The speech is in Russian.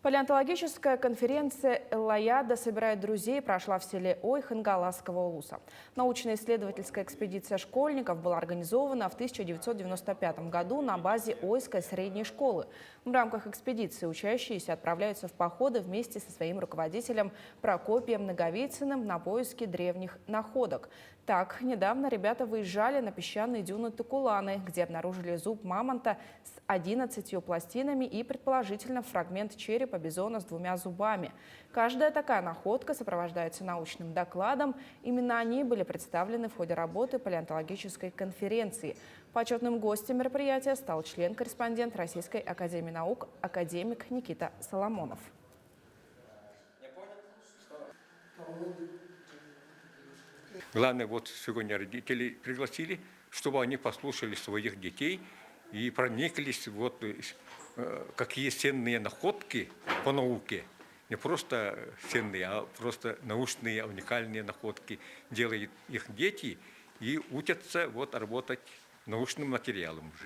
Палеонтологическая конференция «Эллаяда» собирает друзей прошла в селе Ой Хангаласского улуса. Научно-исследовательская экспедиция школьников была организована в 1995 году на базе Ойской средней школы. В рамках экспедиции учащиеся отправляются в походы вместе со своим руководителем Прокопием Наговицыным на поиски древних находок. Так, недавно ребята выезжали на песчаные дюны Токуланы, где обнаружили зуб мамонта с 11 пластинами и, предположительно, фрагмент черепа бизона с 2 зубами. Каждая такая находка сопровождается научным докладом. Именно они были представлены в ходе работы палеонтологической конференции. Почетным гостем мероприятия стал член-корреспондент Российской академии наук, академик Никита Соломонов. Главное, вот сегодня родители пригласили, чтобы они послушали своих детей и прониклись, вот, какие ценные находки по науке. Не просто ценные, а просто научные, уникальные находки делают их дети и учатся вот, работать научным материалом уже.